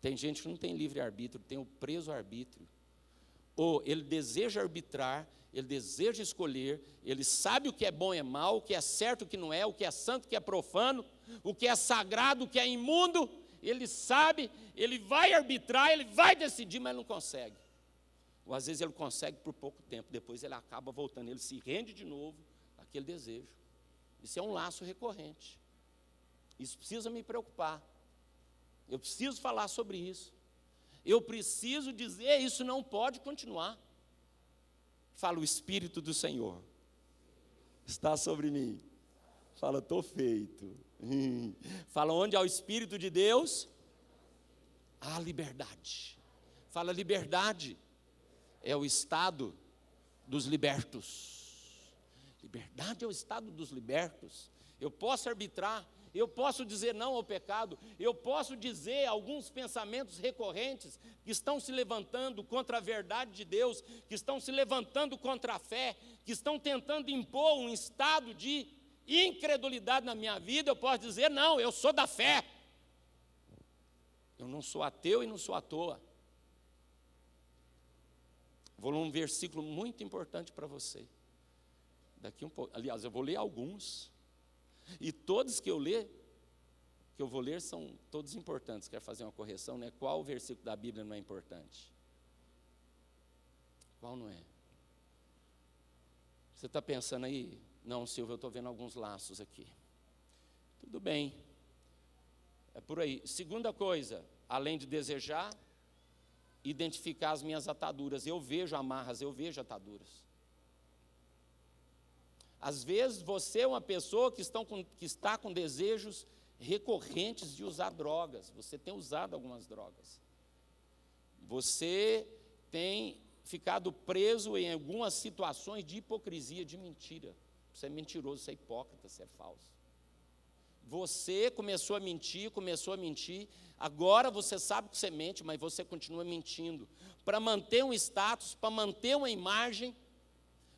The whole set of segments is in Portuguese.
Tem gente que não tem livre-arbítrio, tem o preso-arbítrio. Ou ele deseja arbitrar, ele deseja escolher, ele sabe o que é bom e é mal, o que é certo e o que não é, o que é santo, o que é profano, o que é sagrado, o que é imundo. Ele sabe, ele vai arbitrar, ele vai decidir, mas não consegue. Ou às vezes ele consegue por pouco tempo, depois ele acaba voltando, ele se rende de novo àquele desejo. Isso é um laço recorrente. Isso precisa me preocupar. Eu preciso falar sobre isso. Eu preciso dizer, isso não pode continuar. Fala, o Espírito do Senhor está sobre mim. Fala, estou feito. Fala, onde há o Espírito de Deus, há liberdade. Fala, liberdade é o estado dos libertos. Liberdade é o estado dos libertos. Eu posso arbitrar, eu posso dizer não ao pecado, eu posso dizer alguns pensamentos recorrentes que estão se levantando contra a verdade de Deus, que estão se levantando contra a fé, que estão tentando impor um estado de incredulidade na minha vida. Eu posso dizer, não, eu sou da fé. Eu não sou ateu e não sou à toa. Vou ler um versículo muito importante para você. Daqui um pouco, aliás, eu vou ler alguns. E todos que eu vou ler são todos importantes. Quero fazer uma correção, né? Qual versículo da Bíblia não é importante? Qual não é? Você está pensando aí? Não, Silvio, eu estou vendo alguns laços aqui. Tudo bem. É por aí. Segunda coisa, além de desejar, identificar as minhas ataduras. Eu vejo amarras, eu vejo ataduras. Às vezes você é uma pessoa que está com desejos recorrentes de usar drogas. Você tem usado algumas drogas. Você tem ficado preso em algumas situações de hipocrisia, de mentira. Você é mentiroso, você é hipócrita, você é falso. Você começou a mentir, agora você sabe que você mente, mas você continua mentindo. Para manter um status, para manter uma imagem,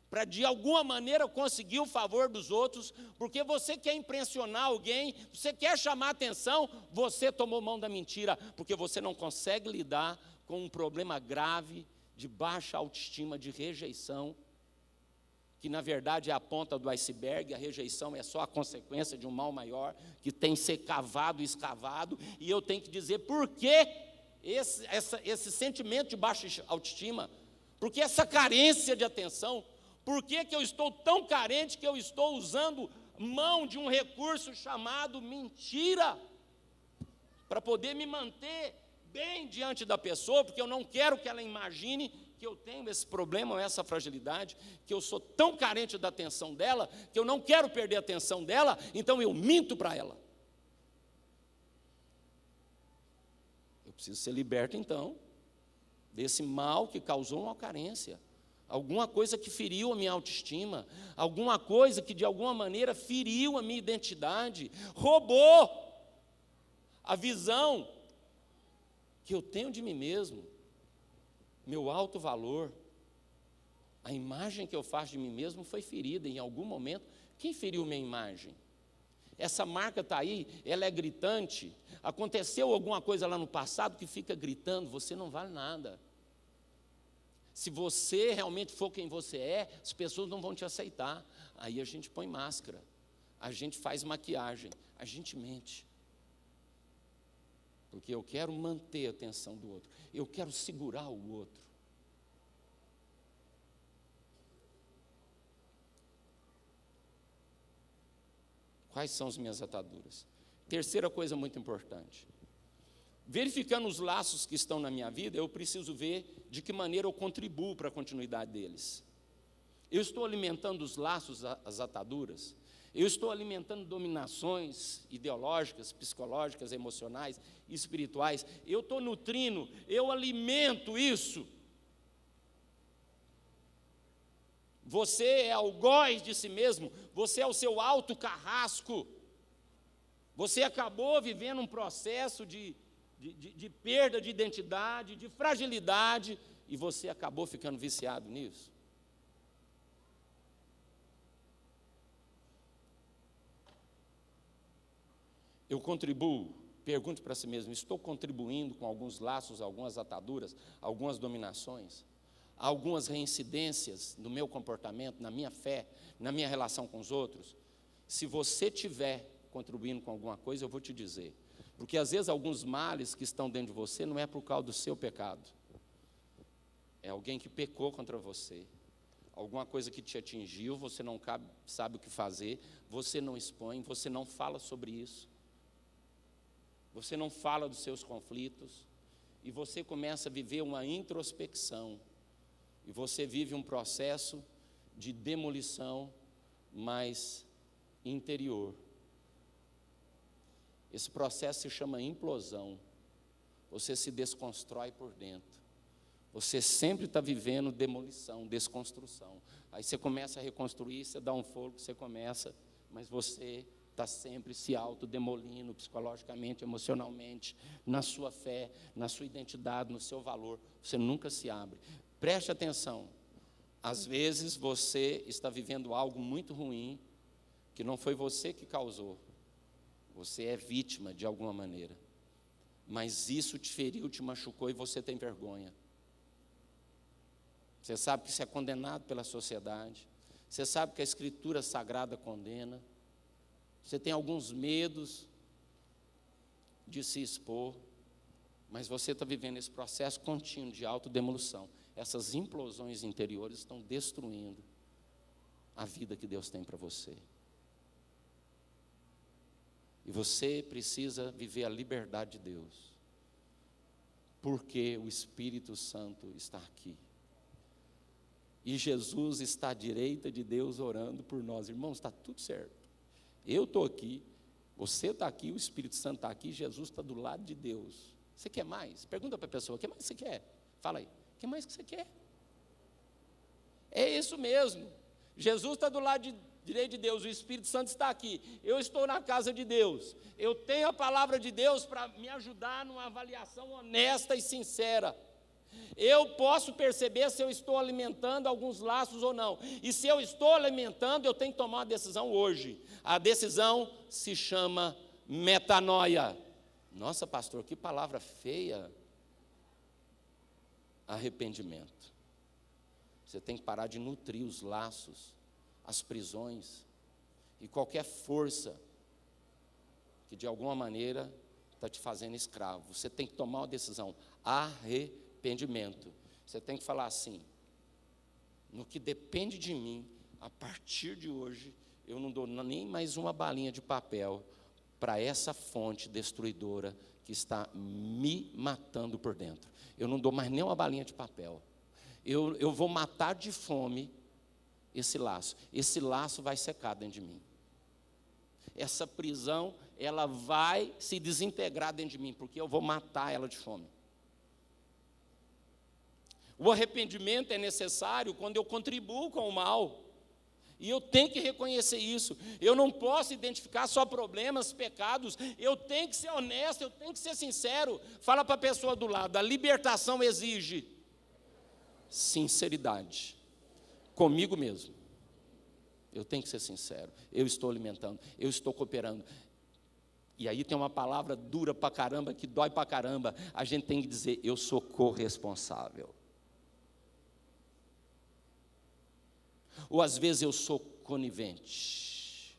para de alguma maneira conseguir o favor dos outros, porque você quer impressionar alguém, você quer chamar atenção, você tomou mão da mentira, porque você não consegue lidar com um problema grave de baixa autoestima, de rejeição, que na verdade é a ponta do iceberg. A rejeição é só a consequência de um mal maior, que tem que ser cavado e escavado, e eu tenho que dizer por que esse sentimento de baixa autoestima, por que essa carência de atenção. Por que eu estou tão carente que eu estou usando mão de um recurso chamado mentira, para poder me manter bem diante da pessoa, porque eu não quero que ela imagine que eu tenho esse problema ou essa fragilidade, que eu sou tão carente da atenção dela, que eu não quero perder a atenção dela, então eu minto para ela. Eu preciso ser liberto, então, desse mal que causou uma carência. Alguma coisa que feriu a minha autoestima, alguma coisa que de alguma maneira feriu a minha identidade, roubou a visão que eu tenho de mim mesmo, meu alto valor, a imagem que eu faço de mim mesmo foi ferida em algum momento. Quem feriu minha imagem? Essa marca está aí, ela é gritante. Aconteceu alguma coisa lá no passado que fica gritando, você não vale nada. Se você realmente for quem você é, as pessoas não vão te aceitar. Aí a gente põe máscara, a gente faz maquiagem, a gente mente. Porque eu quero manter a atenção do outro, eu quero segurar o outro. Quais são as minhas ataduras? Terceira coisa muito importante. Verificando os laços que estão na minha vida, eu preciso ver de que maneira eu contribuo para a continuidade deles. Eu estou alimentando os laços, as ataduras? Eu estou alimentando dominações ideológicas, psicológicas, emocionais, espirituais? Eu estou nutrindo, eu alimento isso? Você é algoz de si mesmo, você é o seu alto carrasco. Você acabou vivendo um processo de perda de identidade, de fragilidade, e você acabou ficando viciado nisso. Eu contribuo Pergunte para si mesmo: estou contribuindo com alguns laços, algumas ataduras, algumas dominações, algumas reincidências no meu comportamento, na minha fé, na minha relação com os outros? Se você estiver contribuindo com alguma coisa, eu vou te dizer. Porque às vezes alguns males que estão dentro de você não é por causa do seu pecado. É alguém que pecou contra você. Alguma coisa que te atingiu, você não sabe o que fazer, você não expõe, você não fala sobre isso. Você não fala dos seus conflitos. E você começa a viver uma introspecção. E você vive um processo de demolição mais interior. Esse processo se chama implosão. Você se desconstrói por dentro. Você sempre está vivendo demolição, desconstrução. Aí você começa a reconstruir, você dá um fogo, você começa, mas você está sempre se autodemolindo psicologicamente, emocionalmente, na sua fé, na sua identidade, no seu valor. Você nunca se abre. Preste atenção. Às vezes você está vivendo algo muito ruim, que não foi você que causou. Você é vítima de alguma maneira. Mas isso te feriu, te machucou e você tem vergonha. Você sabe que isso é condenado pela sociedade. Você sabe que a Escritura Sagrada condena. Você tem alguns medos de se expor, mas você está vivendo esse processo contínuo de autodemolição. Essas implosões interiores estão destruindo a vida que Deus tem para você. E você precisa viver a liberdade de Deus, porque o Espírito Santo está aqui. E Jesus está à direita de Deus orando por nós. Irmãos, está tudo certo. Eu estou aqui, você está aqui, o Espírito Santo está aqui, Jesus está do lado de Deus. Você quer mais? Pergunta para a pessoa: o que mais você quer? Fala aí, o que mais que você quer? É isso mesmo. Jesus está do lado direito de Deus, o Espírito Santo está aqui. Eu estou na casa de Deus. Eu tenho a palavra de Deus para me ajudar numa avaliação honesta e sincera. Eu posso perceber se eu estou alimentando alguns laços ou não. E se eu estou alimentando, eu tenho que tomar uma decisão hoje. A decisão se chama metanoia. Nossa, pastor, que palavra feia. Arrependimento. Você tem que parar de nutrir os laços, as prisões e qualquer força que de alguma maneira está te fazendo escravo. Você tem que tomar uma decisão. Arrependimento. Você tem que falar assim: no que depende de mim, a partir de hoje, eu não dou nem mais uma balinha de papel para essa fonte destruidora que está me matando por dentro. Eu não dou mais nem uma balinha de papel. Eu vou matar de fome esse laço. Esse laço vai secar dentro de mim. Essa prisão, ela vai se desintegrar dentro de mim, porque eu vou matar ela de fome. O arrependimento é necessário quando eu contribuo com o mal. E eu tenho que reconhecer isso. Eu não posso identificar só problemas, pecados. Eu tenho que ser honesto, eu tenho que ser sincero. Fala para a pessoa do lado: a libertação exige sinceridade. Comigo mesmo. Eu tenho que ser sincero. Eu estou alimentando, eu estou cooperando. E aí tem uma palavra dura para caramba, que dói para caramba. A gente tem que dizer: eu sou corresponsável. Ou às vezes eu sou conivente.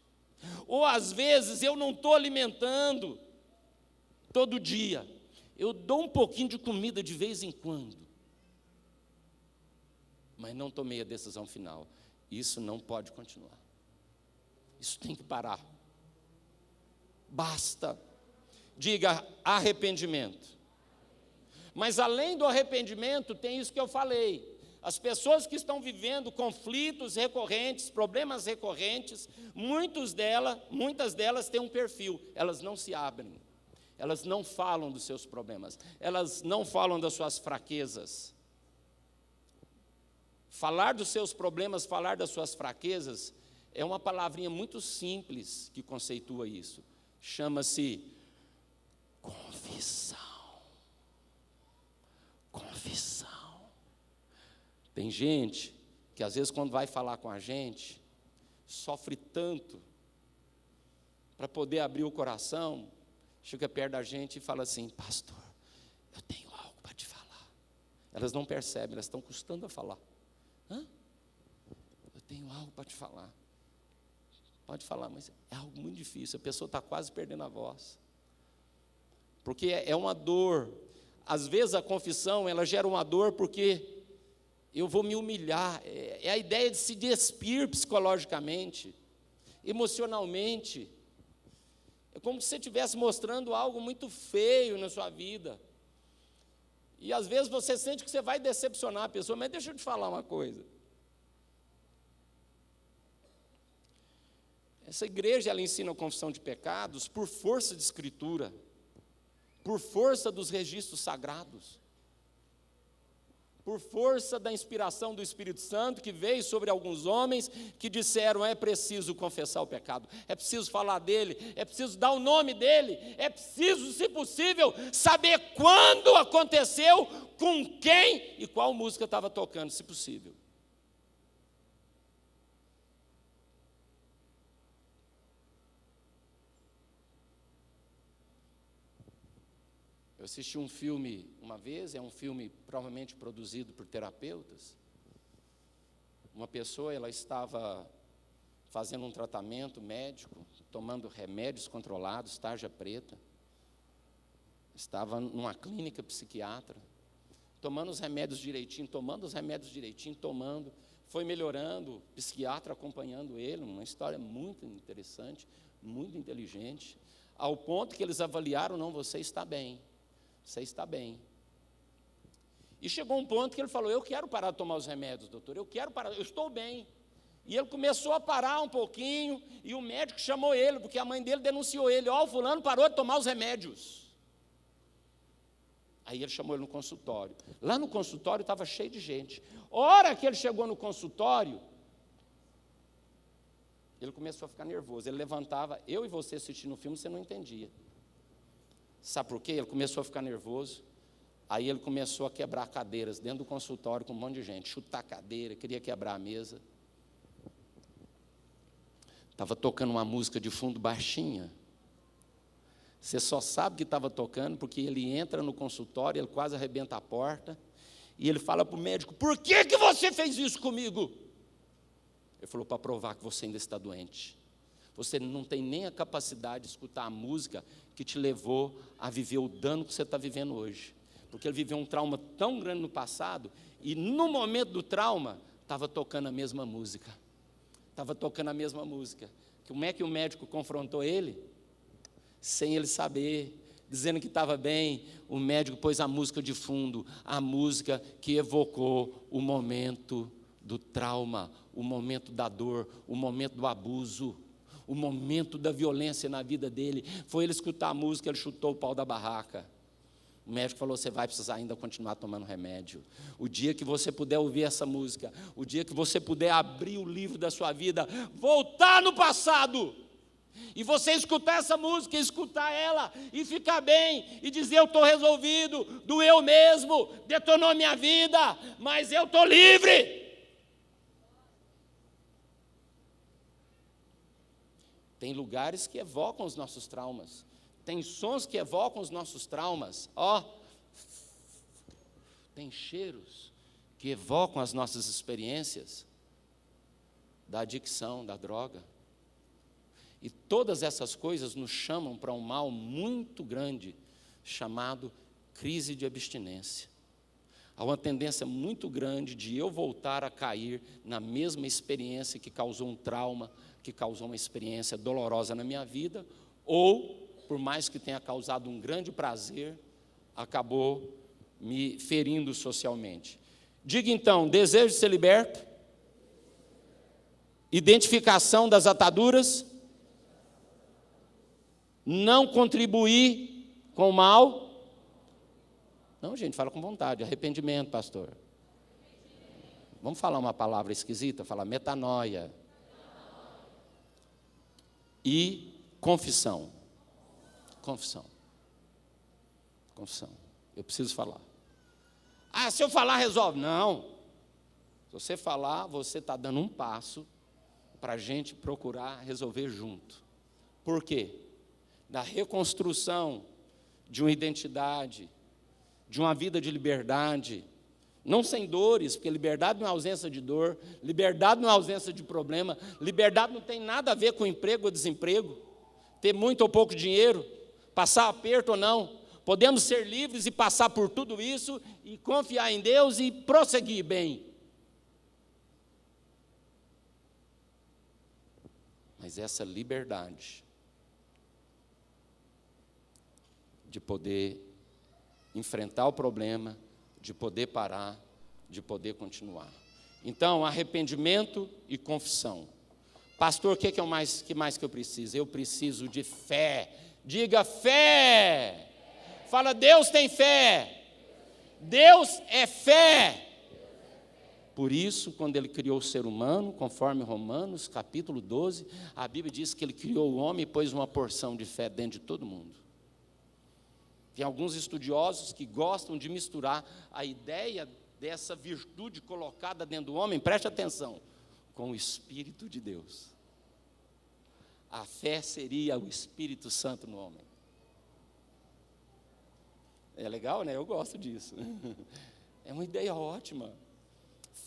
Ou às vezes eu não estou alimentando todo dia. Eu dou um pouquinho de comida de vez em quando. Mas não tomei a decisão final. Isso não pode continuar. Isso tem que parar. Basta. Diga: arrependimento. Mas além do arrependimento, tem isso que eu falei. As pessoas que estão vivendo conflitos recorrentes, problemas recorrentes, muitas delas têm um perfil. Elas não se abrem. Elas não falam dos seus problemas. Elas não falam das suas fraquezas. Falar dos seus problemas, falar das suas fraquezas, é uma palavrinha muito simples que conceitua isso. Chama-se confissão. Confissão. Tem gente que às vezes quando vai falar com a gente, sofre tanto para poder abrir o coração, chega perto da gente e fala assim: pastor, eu tenho algo para te falar. Elas não percebem, elas estão custando a falar. Hã? Eu tenho algo para te falar. Pode falar, mas é algo muito difícil, a pessoa está quase perdendo a voz. Porque é uma dor. Às vezes a confissão, ela gera uma dor porque eu vou me humilhar. É a ideia de se despir psicologicamente, emocionalmente. É como se você estivesse mostrando algo muito feio na sua vida. E às vezes você sente que você vai decepcionar a pessoa, mas deixa eu te falar uma coisa. Essa igreja, ela ensina a confissão de pecados por força de escritura, por força dos registros sagrados, por força da inspiração do Espírito Santo, que veio sobre alguns homens que disseram: é preciso confessar o pecado, é preciso falar dele, é preciso dar o nome dele, é preciso, se possível, saber quando aconteceu, com quem e qual música estava tocando, se possível. Eu assisti um filme uma vez, é um filme provavelmente produzido por terapeutas. Uma pessoa, ela estava fazendo um tratamento médico, tomando remédios controlados, tarja preta. Estava numa clínica psiquiatra, tomando os remédios direitinho, foi melhorando, o psiquiatra acompanhando ele, uma história muito interessante, muito inteligente, ao ponto que eles avaliaram: não, você está bem. Você está bem. E chegou um ponto que ele falou: eu quero parar de tomar os remédios, doutor, eu quero parar, eu estou bem. E ele começou a parar um pouquinho, e o médico chamou ele, porque a mãe dele denunciou ele: ó, o fulano parou de tomar os remédios. Aí ele chamou ele no consultório. Lá no consultório estava cheio de gente. Hora que ele chegou no consultório, ele começou a ficar nervoso. Ele levantava, eu e você assistindo o filme, você não entendia. Sabe por quê? Ele começou a ficar nervoso. Aí ele começou a quebrar cadeiras dentro do consultório com um monte de gente, chutar cadeira, queria quebrar a mesa. Estava tocando uma música de fundo baixinha. Você só sabe que estava tocando porque ele entra no consultório, ele quase arrebenta a porta, e ele fala para o médico: por que você fez isso comigo? Ele falou: para provar que você ainda está doente. Você não tem nem a capacidade de escutar a música que te levou a viver o dano que você está vivendo hoje. Porque ele viveu um trauma tão grande no passado, e no momento do trauma, estava tocando a mesma música. Estava tocando a mesma música. Como é que o médico confrontou ele? Sem ele saber, dizendo que estava bem, o médico pôs a música de fundo, a música que evocou o momento do trauma, o momento da dor, o momento do abuso, o momento da violência na vida dele. Foi ele escutar a música, ele chutou o pau da barraca. O médico falou: você vai precisar ainda continuar tomando remédio. O dia que você puder ouvir essa música, o dia que você puder abrir o livro da sua vida, voltar no passado, e você escutar essa música, escutar ela, e ficar bem, e dizer: eu estou resolvido, doeu mesmo, detonou minha vida, mas eu estou livre. Tem lugares que evocam os nossos traumas. Tem sons que evocam os nossos traumas. Tem cheiros que evocam as nossas experiências da adicção, da droga. E todas essas coisas nos chamam para um mal muito grande, chamado crise de abstinência. Há uma tendência muito grande de eu voltar a cair na mesma experiência que causou um trauma, que causou uma experiência dolorosa na minha vida, ou, por mais que tenha causado um grande prazer, acabou me ferindo socialmente. Diga então: desejo de ser liberto, identificação das ataduras, não contribuir com o mal. Não, gente, fala com vontade. Arrependimento, pastor. Vamos falar uma palavra esquisita? Falar metanoia. E confissão. Confissão. Confissão. Eu preciso falar. Ah, se eu falar, resolve. Não. Se você falar, você está dando um passo para a gente procurar resolver junto. Por quê? da reconstrução de uma identidade, de uma vida de liberdade, não sem dores, porque liberdade não é ausência de dor, liberdade não é ausência de problema, liberdade não tem nada a ver com emprego ou desemprego, ter muito ou pouco dinheiro, passar aperto ou não. Podemos ser livres e passar por tudo isso e confiar em Deus e prosseguir bem. Mas essa liberdade de poder enfrentar o problema, de poder parar, de poder continuar. Então, arrependimento e confissão. Pastor, o que mais que eu preciso? Eu preciso de fé. Diga fé. Fala, Deus tem fé. Deus é fé. Por isso, quando Ele criou o ser humano, conforme Romanos, capítulo 12, a Bíblia diz que Ele criou o homem e pôs uma porção de fé dentro de todo mundo. Tem alguns estudiosos que gostam de misturar a ideia dessa virtude colocada dentro do homem, preste atenção, com o Espírito de Deus. A fé seria o Espírito Santo no homem. É legal, né? Eu gosto disso. É uma ideia ótima.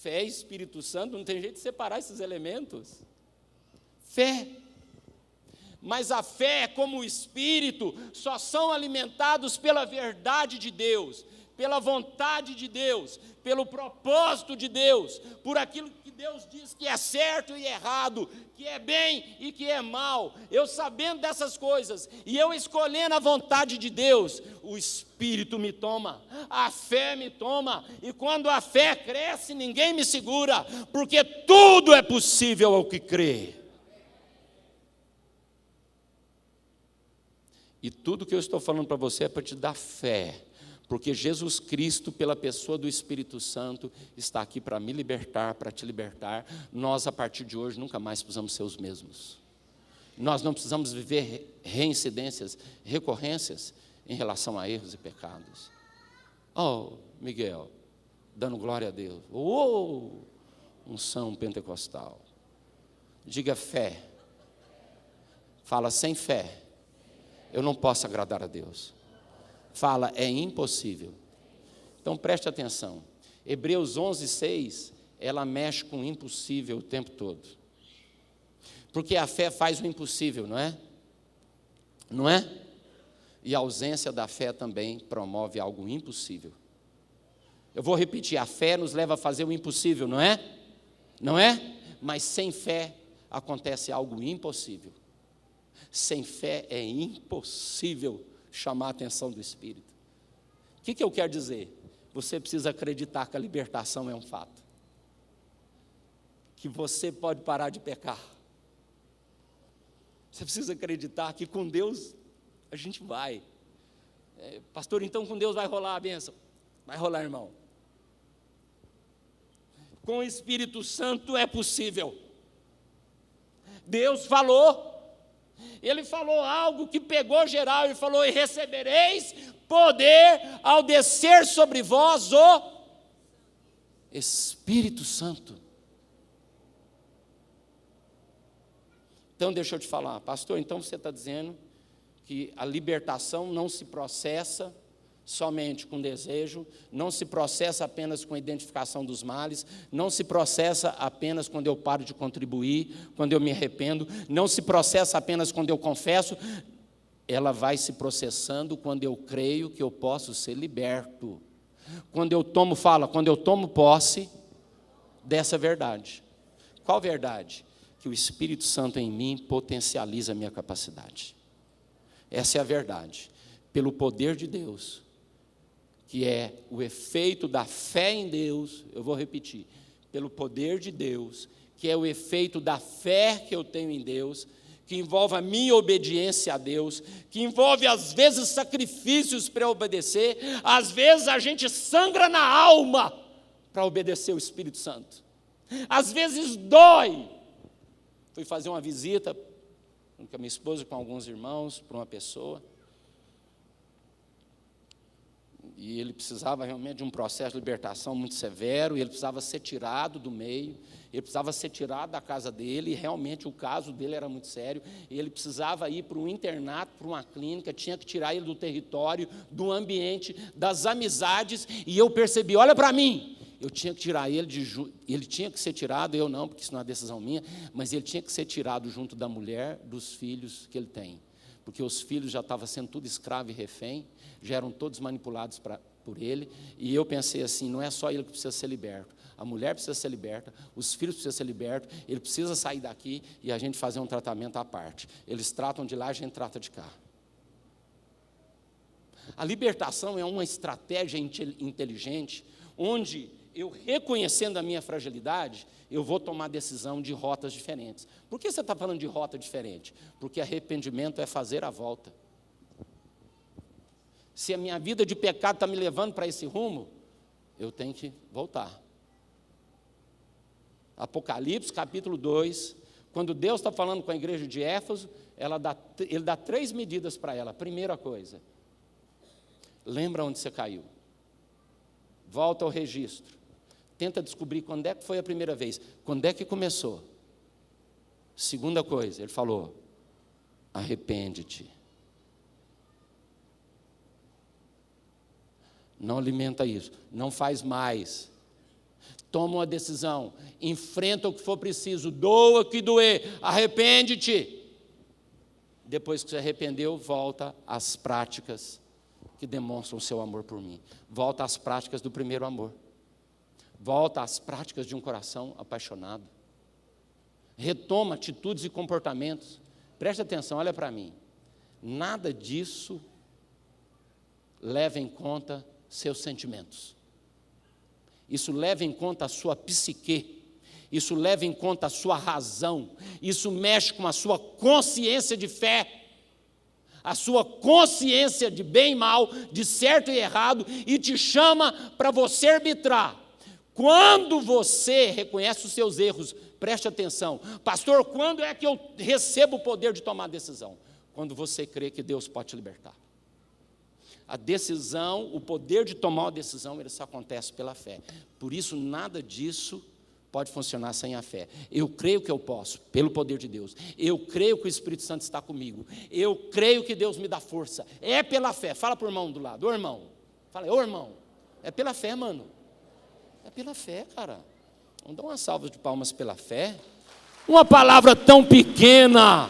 Fé e Espírito Santo, não tem jeito de separar esses elementos. Fé. Mas a fé, como o Espírito, só são alimentados pela verdade de Deus, pela vontade de Deus, pelo propósito de Deus, por aquilo que Deus diz que é certo e errado, que é bem e que é mal. Eu sabendo dessas coisas e eu escolhendo a vontade de Deus, o Espírito me toma, a fé me toma, e quando a fé cresce, ninguém me segura, porque tudo é possível ao que crê. E tudo que eu estou falando para você é para te dar fé, porque Jesus Cristo, pela pessoa do Espírito Santo, está aqui para me libertar, para te libertar. Nós, a partir de hoje, nunca mais precisamos ser os mesmos. Nós não precisamos viver reincidências, recorrências em relação a erros e pecados. Oh, Miguel, dando glória a Deus. Oh, unção pentecostal. Diga fé. Fala, sem fé eu não posso agradar a Deus. Fala, é impossível. Então preste atenção. Hebreus 11:6, ela mexe com o impossível o tempo todo. Porque a fé faz o impossível, não é? Não é? E a ausência da fé também promove algo impossível. Eu vou repetir, a fé nos leva a fazer o impossível, não é? Não é? Mas sem fé acontece algo impossível. Sem fé é impossível chamar a atenção do Espírito. O que eu quero dizer? Você precisa acreditar que a libertação é um fato. Que você pode parar de pecar. Você precisa acreditar que com Deus a gente vai. Pastor, então com Deus vai rolar a bênção. Vai rolar, irmão. Com o Espírito Santo é possível. Deus falou. Ele falou algo que pegou geral, ele falou, e recebereis poder ao descer sobre vós o Espírito Santo. Então deixa eu te falar, pastor, então você está dizendo que a libertação não se processa somente com desejo, não se processa apenas com a identificação dos males, não se processa apenas quando eu paro de contribuir, quando eu me arrependo, não se processa apenas quando eu confesso, ela vai se processando quando eu creio que eu posso ser liberto. Quando eu tomo posse dessa verdade. Qual verdade? Que o Espírito Santo em mim potencializa a minha capacidade. Essa é a verdade. Pelo poder de Deus, que é o efeito da fé em Deus, eu vou repetir, pelo poder de Deus, que é o efeito da fé que eu tenho em Deus, que envolve a minha obediência a Deus, que envolve às vezes sacrifícios para obedecer, às vezes a gente sangra na alma para obedecer o Espírito Santo, às vezes dói. Fui fazer uma visita com a minha esposa, com alguns irmãos, para uma pessoa, E ele precisava realmente de um processo de libertação muito severo, e ele precisava ser tirado do meio, ele precisava ser tirado da casa dele, e realmente o caso dele era muito sério, e ele precisava ir para um internato, para uma clínica, tinha que tirar ele do território, do ambiente, das amizades, e eu percebi, olha para mim, eu tinha que tirar ele, ele tinha que ser tirado, eu não, porque isso não é decisão minha, mas ele tinha que ser tirado junto da mulher, dos filhos que ele tem, porque os filhos já estavam sendo tudo escravo e refém, já eram todos manipulados por ele, e eu pensei assim, não é só ele que precisa ser liberto, a mulher precisa ser liberta, os filhos precisam ser libertos, ele precisa sair daqui e a gente fazer um tratamento à parte. Eles tratam de lá, a gente trata de cá. A libertação é uma estratégia inteligente, onde eu, reconhecendo a minha fragilidade, eu vou tomar decisão de rotas diferentes. Por que você está falando de rota diferente? Porque arrependimento é fazer a volta. Se a minha vida de pecado está me levando para esse rumo, eu tenho que voltar. Apocalipse, capítulo 2, quando Deus está falando com a igreja de Éfeso, ele dá 3 medidas para ela. Primeira coisa, lembra onde você caiu. Volta ao registro. Tenta descobrir quando é que foi a primeira vez, quando é que começou. Segunda coisa, ele falou, arrepende-te. Não alimenta isso, não faz mais. Toma uma decisão, enfrenta o que for preciso, doa o que doer, arrepende-te. Depois que você arrependeu, volta às práticas que demonstram o seu amor por mim. Volta às práticas do primeiro amor. Volta às práticas de um coração apaixonado. Retoma atitudes e comportamentos. Preste atenção, olha para mim. Nada disso leva em conta seus sentimentos. Isso leva em conta a sua psique. Isso leva em conta a sua razão. Isso mexe com a sua consciência de fé, a sua consciência de bem e mal, de certo e errado, e te chama para você arbitrar. Quando você reconhece os seus erros, preste atenção. Pastor, quando é que eu recebo o poder de tomar decisão? Quando você crê que Deus pode te libertar. A decisão, o poder de tomar uma decisão, ele só acontece pela fé. Por isso, nada disso pode funcionar sem a fé. Eu creio que eu posso, pelo poder de Deus. Eu creio que o Espírito Santo está comigo. Eu creio que Deus me dá força. É pela fé. Fala para o irmão do lado. Ô irmão. Fala, ô irmão. É pela fé, mano. É pela fé, cara. Vamos dar uma salva de palmas pela fé. Uma palavra tão pequena.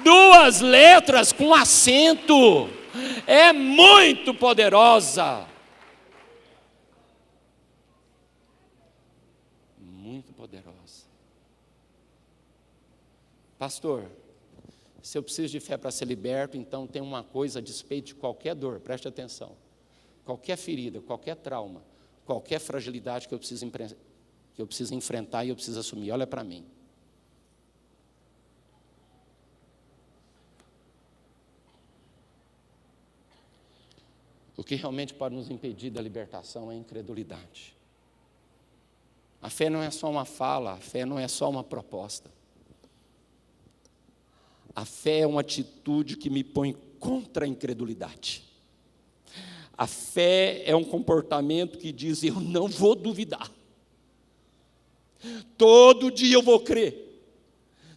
2 letras com acento. É muito poderosa. Muito poderosa. Pastor, se eu preciso de fé para ser liberto, então tem uma coisa a despeito de qualquer dor, preste atenção. Qualquer ferida, qualquer trauma, qualquer fragilidade que eu preciso enfrentar e eu preciso assumir. Olha para mim. O que realmente pode nos impedir da libertação é a incredulidade. A fé não é só uma fala, a fé não é só uma proposta. A fé é uma atitude que me põe contra a incredulidade. A fé é um comportamento que diz, eu não vou duvidar. Todo dia eu vou crer.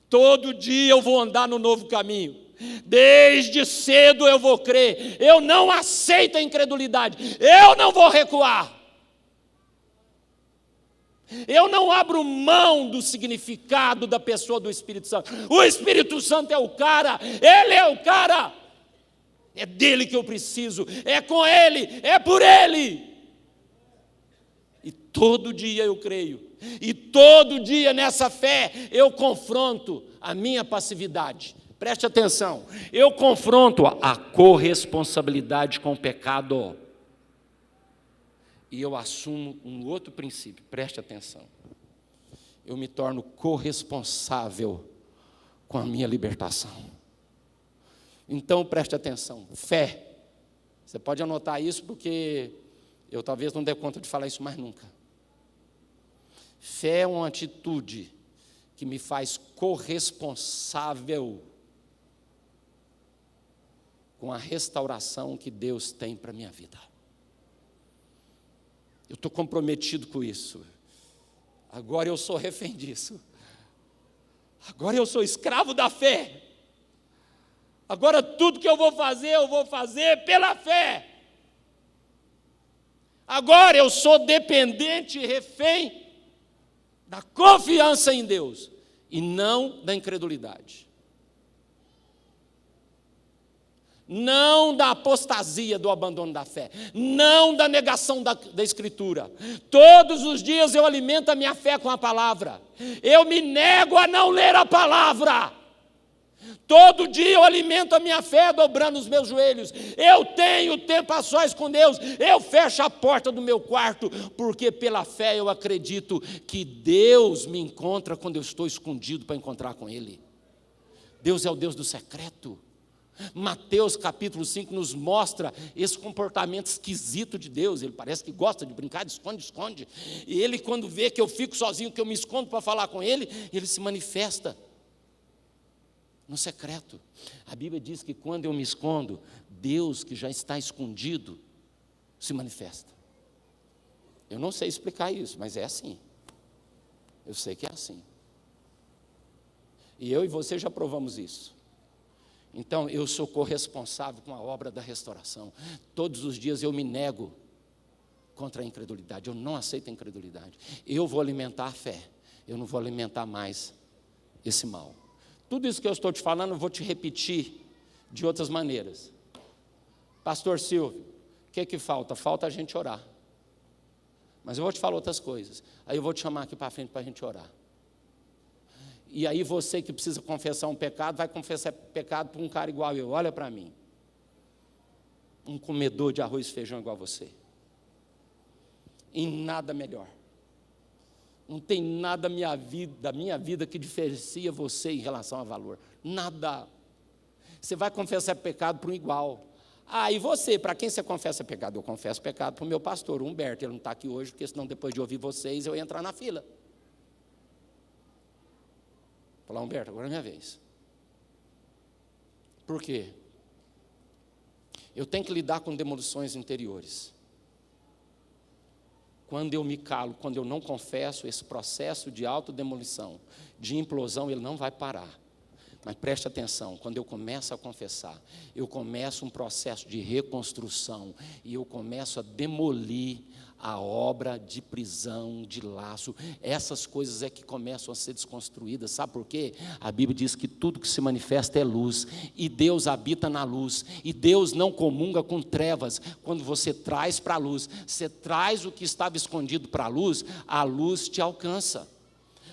Todo dia eu vou andar no novo caminho. Desde cedo eu vou crer. Eu não aceito a incredulidade. Eu não vou recuar. Eu não abro mão do significado da pessoa do Espírito Santo. O Espírito Santo é o cara. Ele é o cara. É dele que eu preciso. É com ele. É por ele. E todo dia eu creio. E todo dia nessa fé eu confronto a minha passividade. Preste atenção, eu confronto a corresponsabilidade com o pecado. E eu assumo um outro princípio, preste atenção. Eu me torno corresponsável com a minha libertação. Então preste atenção, fé. Você pode anotar isso porque eu talvez não dê conta de falar isso mais nunca. Fé é uma atitude que me faz corresponsável com a restauração que Deus tem para a minha vida. Eu estou comprometido com isso. Agora eu sou refém disso. Agora eu sou escravo da fé. Agora tudo que eu vou fazer pela fé. Agora eu sou dependente e refém da confiança em Deus e não da incredulidade. Não da apostasia, do abandono da fé, não da negação da Escritura. Todos os dias eu alimento a minha fé com a palavra. Eu me nego a não ler a palavra. Todo dia eu alimento a minha fé dobrando os meus joelhos. Eu tenho tempo a sós com Deus. Eu fecho a porta do meu quarto, porque pela fé eu acredito que Deus me encontra quando eu estou escondido para encontrar com Ele. Deus é o Deus do secreto. Mateus capítulo 5 nos mostra esse comportamento esquisito de Deus. Ele parece que gosta de brincar de esconde. E Ele, quando vê que eu fico sozinho, que eu me escondo para falar com Ele, Ele se manifesta no secreto. A Bíblia diz que quando eu me escondo, Deus que já está escondido se manifesta. Eu não sei explicar isso, mas é assim. Eu sei que é assim. E eu e você já provamos isso. Então, eu sou corresponsável com a obra da restauração. Todos os dias eu me nego contra a incredulidade. Eu não aceito a incredulidade. Eu vou alimentar a fé. Eu não vou alimentar mais esse mal. Tudo isso que eu estou te falando, eu vou te repetir de outras maneiras. Pastor Silvio, o que falta? Falta a gente orar. Mas eu vou te falar outras coisas. Aí eu vou te chamar aqui para frente para a gente orar. E aí você que precisa confessar um pecado, vai confessar pecado para um cara igual eu. Olha para mim. Um comedor de arroz e feijão igual a você. E nada melhor. Não tem nada da minha vida que diferencia você em relação a valor. Nada. Você vai confessar pecado para um igual. E você, para quem você confessa pecado? Eu confesso pecado para o meu pastor, o Humberto. Ele não está aqui hoje, porque senão depois de ouvir vocês, eu ia entrar na fila. Falar, Humberto, agora é minha vez. Por quê? Eu tenho que lidar com demolições interiores. Quando eu me calo, quando eu não confesso, esse processo de autodemolição, de implosão, ele não vai parar. Mas preste atenção, quando eu começo a confessar, eu começo um processo de reconstrução e eu começo a demolir a obra de prisão, de laço. Essas coisas é que começam a ser desconstruídas. Sabe por quê? A Bíblia diz que tudo que se manifesta é luz e Deus habita na luz e Deus não comunga com trevas. Quando você traz para a luz, você traz o que estava escondido para a luz te alcança.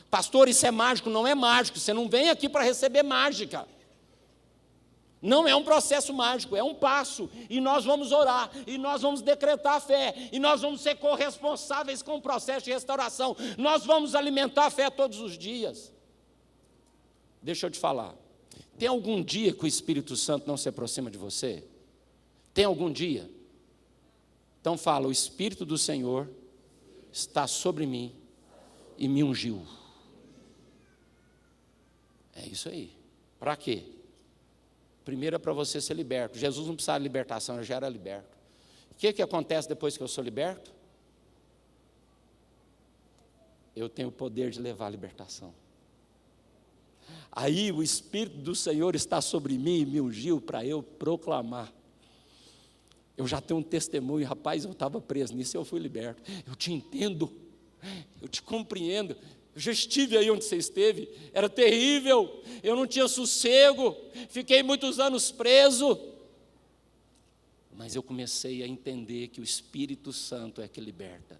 Pastor, isso é mágico? Não é mágico, você não vem aqui para receber mágica. Não é um processo mágico, é um passo, e nós vamos orar, e nós vamos decretar a fé, e nós vamos ser corresponsáveis com o processo de restauração, nós vamos alimentar a fé todos os dias. Deixa eu te falar, tem algum dia que o Espírito Santo não se aproxima de você? Tem algum dia? Então fala, o Espírito do Senhor está sobre mim e me ungiu. É isso aí. Para quê? Primeiro é para você ser liberto. Jesus não precisava de libertação, eu já era liberto. O que acontece depois que eu sou liberto? Eu tenho o poder de levar a libertação. Aí o Espírito do Senhor está sobre mim e me ungiu para eu proclamar. Eu já tenho um testemunho, rapaz, eu estava preso nisso e eu fui liberto. Eu te entendo, eu te compreendo. Eu já estive aí onde você esteve, era terrível, eu não tinha sossego, fiquei muitos anos preso. Mas eu comecei a entender que o Espírito Santo é que liberta.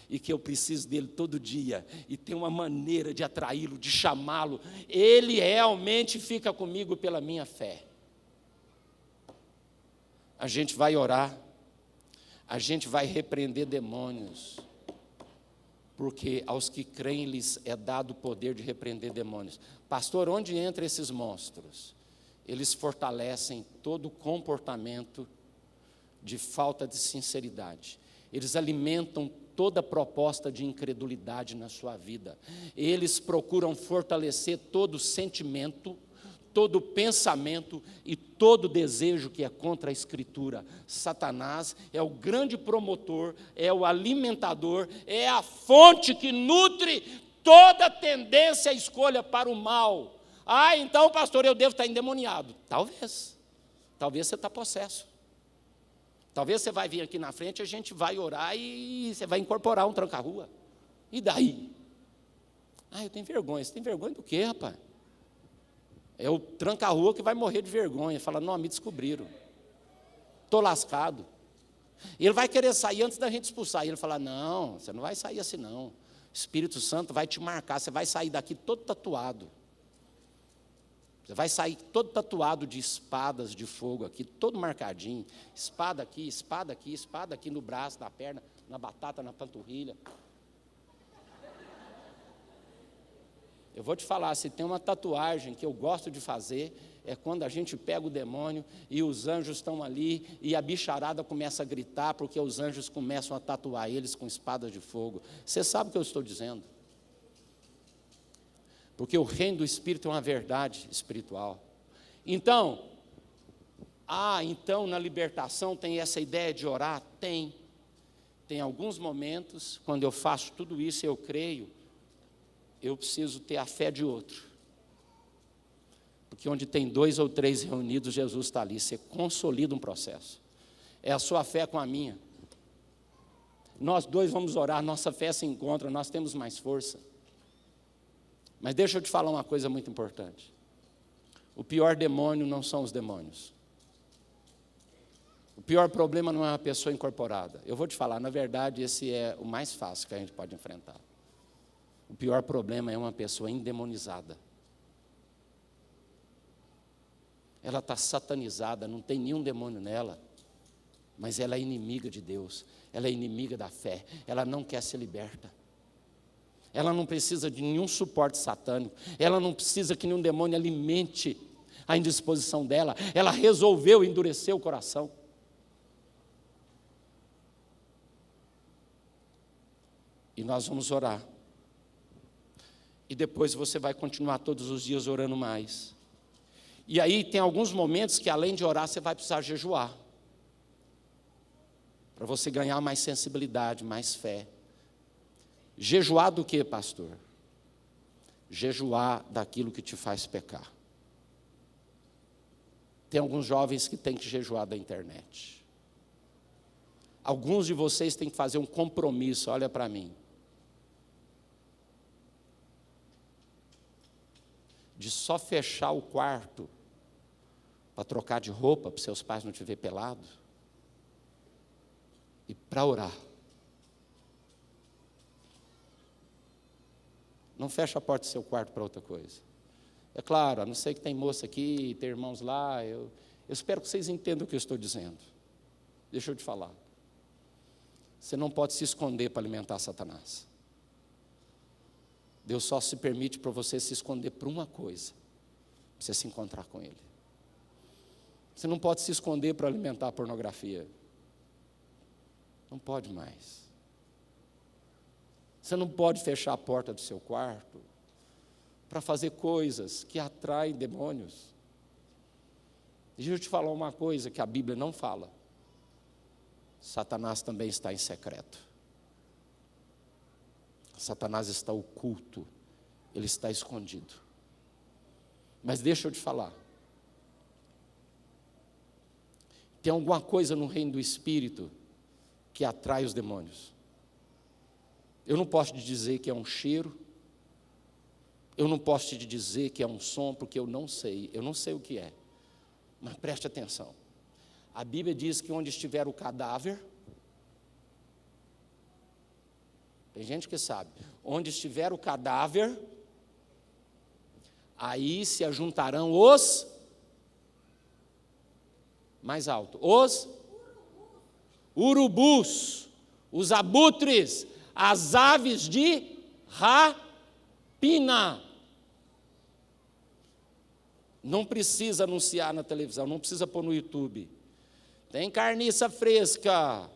E que eu preciso dele todo dia. E tem uma maneira de atraí-lo, de chamá-lo. Ele realmente fica comigo pela minha fé. A gente vai orar, a gente vai repreender demônios. Porque aos que creem lhes é dado o poder de repreender demônios. Pastor, onde entram esses monstros? Eles fortalecem todo o comportamento de falta de sinceridade. Eles alimentam toda proposta de incredulidade na sua vida. Eles procuram fortalecer todo sentimento, todo pensamento e todo desejo que é contra a Escritura. Satanás é o grande promotor, é o alimentador, é a fonte que nutre toda tendência à escolha para o mal. Ah, então, pastor, eu devo estar endemoniado. Talvez você está possesso. Talvez você vai vir aqui na frente, a gente vai orar e você vai incorporar um tranca-rua. E daí? Ah, eu tenho vergonha. Você tem vergonha do quê, rapaz? É o tranca-rua que vai morrer de vergonha. Fala, não, me descobriram. Estou lascado. E ele vai querer sair antes da gente expulsar. E ele fala, não, você não vai sair assim não. O Espírito Santo vai te marcar, você vai sair daqui todo tatuado. Você vai sair todo tatuado de espadas de fogo aqui, todo marcadinho. Espada aqui, espada aqui, espada aqui no braço, na perna, na batata, na panturrilha. Eu vou te falar, se tem uma tatuagem que eu gosto de fazer, é quando a gente pega o demônio e os anjos estão ali e a bicharada começa a gritar, porque os anjos começam a tatuar eles com espadas de fogo. Você sabe o que eu estou dizendo? Porque o reino do Espírito é uma verdade espiritual. Então, na libertação tem essa ideia de orar? Tem. Tem alguns momentos, quando eu faço tudo isso, eu creio, eu preciso ter a fé de outro. Porque onde tem 2 ou 3 reunidos, Jesus está ali. Você consolida um processo. É a sua fé com a minha. Nós dois vamos orar, nossa fé se encontra, nós temos mais força. Mas deixa eu te falar uma coisa muito importante. O pior demônio não são os demônios. O pior problema não é uma pessoa incorporada. Eu vou te falar, na verdade, esse é o mais fácil que a gente pode enfrentar. O pior problema é uma pessoa endemonizada. Ela está satanizada, não tem nenhum demônio nela, mas ela é inimiga de Deus, ela é inimiga da fé, ela não quer ser liberta. Ela não precisa de nenhum suporte satânico, ela não precisa que nenhum demônio alimente a indisposição dela, ela resolveu endurecer o coração. E nós vamos orar. E depois você vai continuar todos os dias orando mais. E aí tem alguns momentos que além de orar, você vai precisar jejuar. Para você ganhar mais sensibilidade, mais fé. Jejuar do que, pastor? Jejuar daquilo que te faz pecar. Tem alguns jovens que têm que jejuar da internet. Alguns de vocês têm que fazer um compromisso, olha para mim. De só fechar o quarto para trocar de roupa, para seus pais não te ver pelado. E para orar. Não fecha a porta do seu quarto para outra coisa. É claro, a não ser que tem moça aqui, tem irmãos lá, eu espero que vocês entendam o que eu estou dizendo. Deixa eu te falar. Você não pode se esconder para alimentar Satanás. Deus só se permite para você se esconder por uma coisa, para você se encontrar com Ele. Você não pode se esconder para alimentar a pornografia. Não pode mais. Você não pode fechar a porta do seu quarto para fazer coisas que atraem demônios. Deixa eu te falar uma coisa que a Bíblia não fala. Satanás também está em secreto. Satanás está oculto, ele está escondido. Mas deixa eu te falar. Tem alguma coisa no reino do Espírito que atrai os demônios. Eu não posso te dizer que é um cheiro, eu não posso te dizer que é um som, porque eu não sei o que é. Mas preste atenção. A Bíblia diz que onde estiver o cadáver, tem gente que sabe, onde estiver o cadáver, aí se ajuntarão os, mais alto, os urubus, os abutres, as aves de rapina. Não precisa anunciar na televisão, não precisa pôr no YouTube. Tem carniça fresca,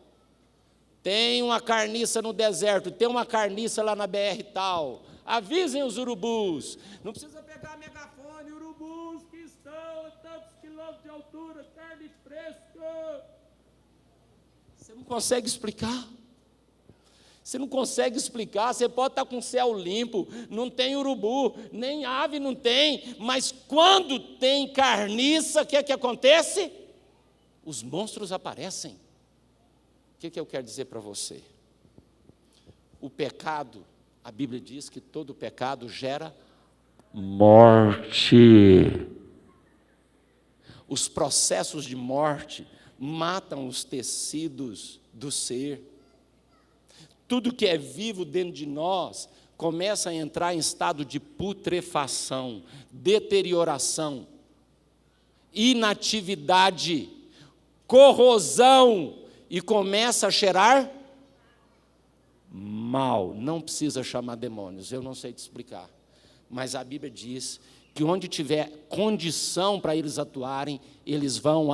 tem uma carniça no deserto, tem uma carniça lá na BR tal. Avisem os urubus. Não precisa pegar megafone, urubus que Você não consegue explicar. Você não consegue explicar. Você pode estar com o céu limpo, não tem urubu, nem ave não tem, mas quando tem carniça, o que é que acontece? Os monstros aparecem. O que eu quero dizer para você? O pecado, a Bíblia diz que todo pecado gera morte. Os processos de morte matam os tecidos do ser. Tudo que é vivo dentro de nós começa a entrar em estado de putrefação, deterioração, inatividade, corrosão, e começa a cheirar mal. Não precisa chamar demônios, eu não sei te explicar. Mas a Bíblia diz que onde tiver condição para eles atuarem, eles vão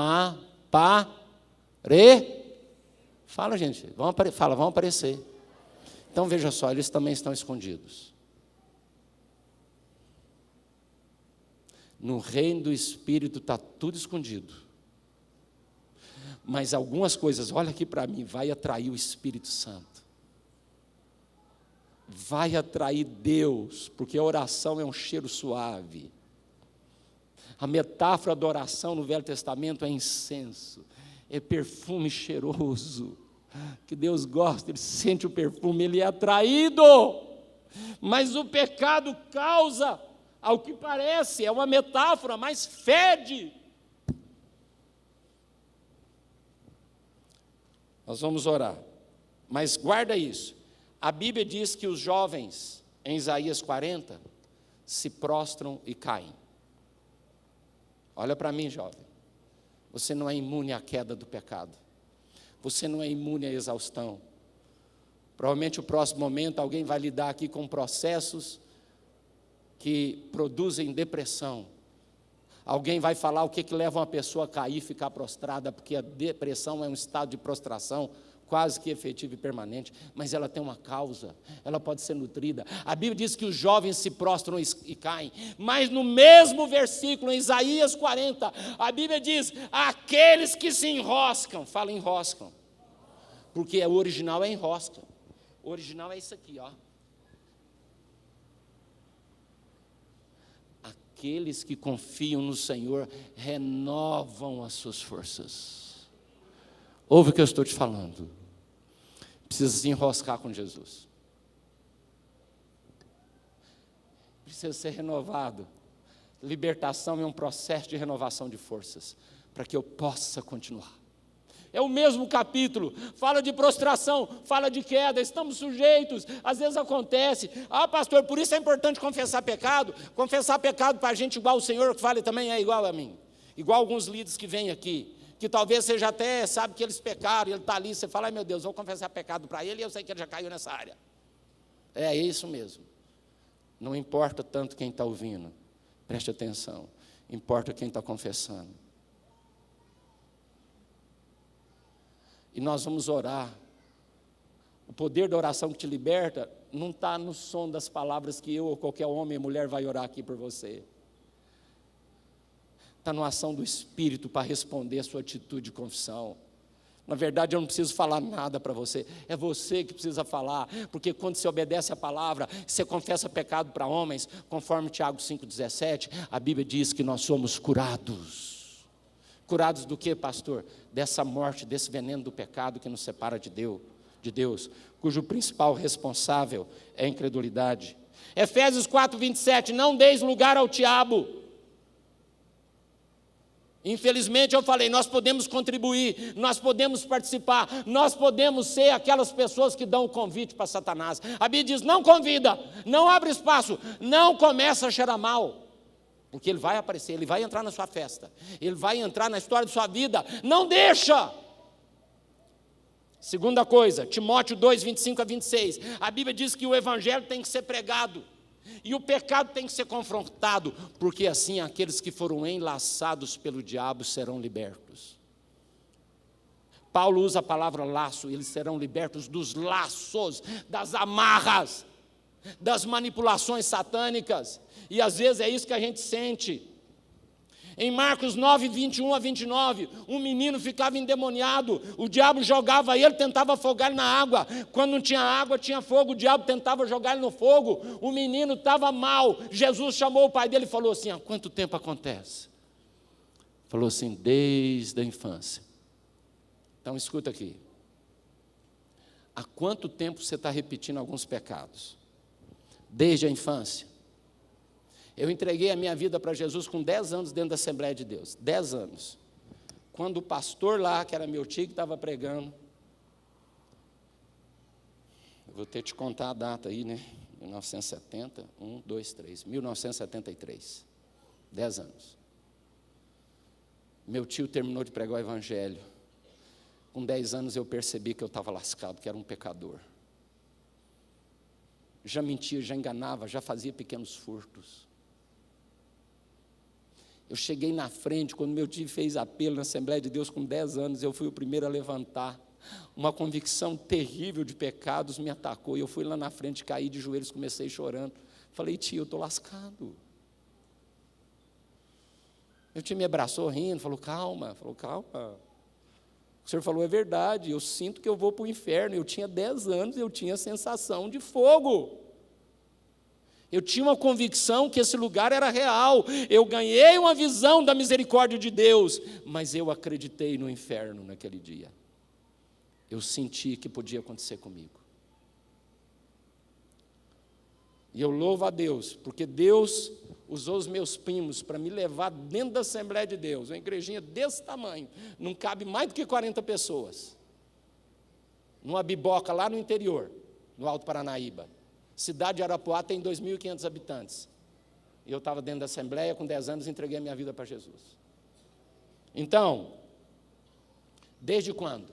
Fala, gente, vão aparecer. Então, veja só, eles também estão escondidos. No reino do Espírito está tudo escondido. Mas algumas coisas, olha aqui para mim, vai atrair o Espírito Santo. Vai atrair Deus, porque a oração é um cheiro suave. A metáfora da oração no Velho Testamento é incenso, é perfume cheiroso, que Deus gosta, Ele sente o perfume, Ele é atraído. Mas o pecado causa, ao que parece, é uma metáfora, mas fede. Nós vamos orar, mas guarda isso. A Bíblia diz que os jovens, em Isaías 40, se prostram e caem. Olha para mim, jovem. Você não é imune à queda do pecado. Você não é imune à exaustão. Provavelmente, no próximo momento, alguém vai lidar aqui com processos que produzem depressão. Alguém vai falar o que leva uma pessoa a cair e ficar prostrada, porque a depressão é um estado de prostração quase que efetivo e permanente, mas ela tem uma causa, ela pode ser nutrida. A Bíblia diz que os jovens se prostram e caem, mas no mesmo versículo, em Isaías 40, a Bíblia diz, aqueles que se enroscam, fala enroscam, porque o original é enrosca, o original é isso aqui, ó. Aqueles que confiam no Senhor renovam as suas forças. Ouve o que eu estou te falando. Precisa se enroscar com Jesus. Precisa ser renovado. Libertação é um processo de renovação de forças, para que eu possa continuar. É o mesmo capítulo, fala de prostração, fala de queda, estamos sujeitos, às vezes acontece. Pastor, por isso é importante confessar pecado para a gente igual o Senhor, que fale também é igual a mim. Igual alguns líderes que vêm aqui, que talvez você já até sabe que eles pecaram, ele está ali, você fala, ai meu Deus, vou confessar pecado para ele, e eu sei que ele já caiu nessa área. É isso mesmo. Não importa tanto quem está ouvindo, preste atenção, importa quem está confessando. E nós vamos orar. O poder da oração que te liberta não está no som das palavras que eu ou qualquer homem ou mulher vai orar aqui por você. Está na ação do Espírito para responder a sua atitude de confissão. Na verdade, eu não preciso falar nada para você, é você que precisa falar, porque quando você obedece a palavra, você confessa pecado para homens, conforme Tiago 5,17, a Bíblia diz que nós somos curados. Curados do que, pastor? Dessa morte, desse veneno do pecado que nos separa de Deus, cujo principal responsável é a incredulidade. Efésios 4,27, não deis lugar ao diabo. Infelizmente eu falei, nós podemos contribuir, nós podemos participar, nós podemos ser aquelas pessoas que dão o convite para Satanás. A Bíblia diz, não convida, não abre espaço, não começa a cheirar mal. Porque ele vai aparecer, ele vai entrar na sua festa, ele vai entrar na história da sua vida, não deixa. Segunda coisa, Timóteo 2, 25 a 26, a Bíblia diz que o evangelho tem que ser pregado, e o pecado tem que ser confrontado, porque assim aqueles que foram enlaçados pelo diabo serão libertos. Paulo usa a palavra laço, eles serão libertos dos laços, das amarras, das manipulações satânicas, e às vezes é isso que a gente sente. Em Marcos 9, 21 a 29, um menino ficava endemoniado, o diabo jogava ele, tentava afogar ele na água. Quando não tinha água, tinha fogo, o diabo tentava jogar ele no fogo. O menino estava mal. Jesus chamou o pai dele e falou assim: há quanto tempo acontece? Falou assim: desde a infância. Então escuta aqui. Há quanto tempo você está repetindo alguns pecados? Desde a infância. Eu entreguei a minha vida para Jesus com 10 anos dentro da Assembleia de Deus. 10 anos. Quando o pastor lá, que era meu tio, que estava pregando, eu vou ter que te contar a data aí, né? 1970, 1, 2, 3, 1973. 10 anos. Meu tio terminou de pregar o evangelho. Com 10 anos eu percebi que eu estava lascado, que era um pecador. Já mentia, já enganava, já fazia pequenos furtos. Eu cheguei na frente, quando meu tio fez apelo na Assembleia de Deus com 10 anos, eu fui o primeiro a levantar. Uma convicção terrível de pecados me atacou, e eu fui lá na frente, caí de joelhos, comecei chorando. Falei: tio, eu estou lascado. Meu tio me abraçou rindo, falou: calma. O senhor falou é verdade, eu sinto que eu vou para o inferno. Eu tinha 10 anos, eu tinha a sensação de fogo. Eu tinha uma convicção que esse lugar era real. Eu ganhei uma visão da misericórdia de Deus, mas eu acreditei no inferno naquele dia. Eu senti que podia acontecer comigo. E eu louvo a Deus, porque Deus usou os meus primos para me levar dentro da Assembleia de Deus, uma igrejinha desse tamanho, não cabe mais do que 40 pessoas, numa biboca lá no interior, no Alto Paranaíba. Cidade de Arapuá tem 2.500 habitantes. E eu estava dentro da Assembleia, com 10 anos, entreguei a minha vida para Jesus. Então, desde quando?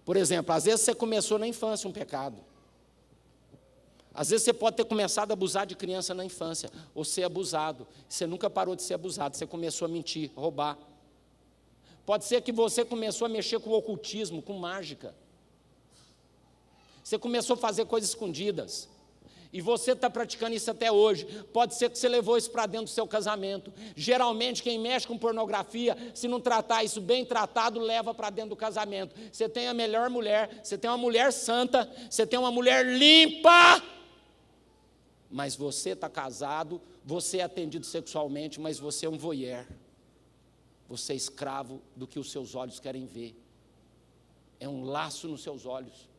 Por exemplo, às vezes você começou na infância um pecado. Às vezes você pode ter começado a abusar de criança na infância, ou ser abusado. Você nunca parou de ser abusado, você começou a mentir, roubar. Pode ser que você começou a mexer com o ocultismo, com mágica. Você começou a fazer coisas escondidas. E você está praticando isso até hoje. Pode ser que você levou isso para dentro do seu casamento. Geralmente, quem mexe com pornografia, se não tratar isso bem tratado, leva para dentro do casamento. Você tem a melhor mulher, você tem uma mulher santa, você tem uma mulher limpa, mas você está casado, você é atendido sexualmente, mas você é um voyeur. Você é escravo do que os seus olhos querem ver. É um laço nos seus olhos.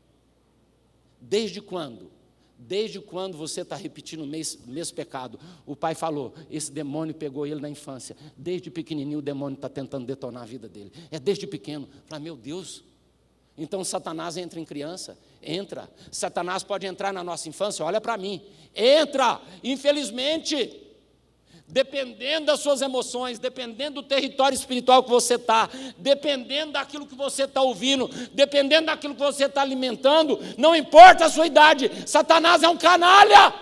Desde quando? Desde quando você está repetindo o mesmo pecado? O pai falou, esse demônio pegou ele na infância. Desde pequenininho o demônio está tentando detonar a vida dele. É desde pequeno. Fala, meu Deus. Então Satanás entra em criança? Entra. Satanás pode entrar na nossa infância? Olha para mim. Entra. Infelizmente, dependendo das suas emoções, dependendo do território espiritual que você está, dependendo daquilo que você está ouvindo, dependendo daquilo que você está alimentando, não importa a sua idade, Satanás é um canalha.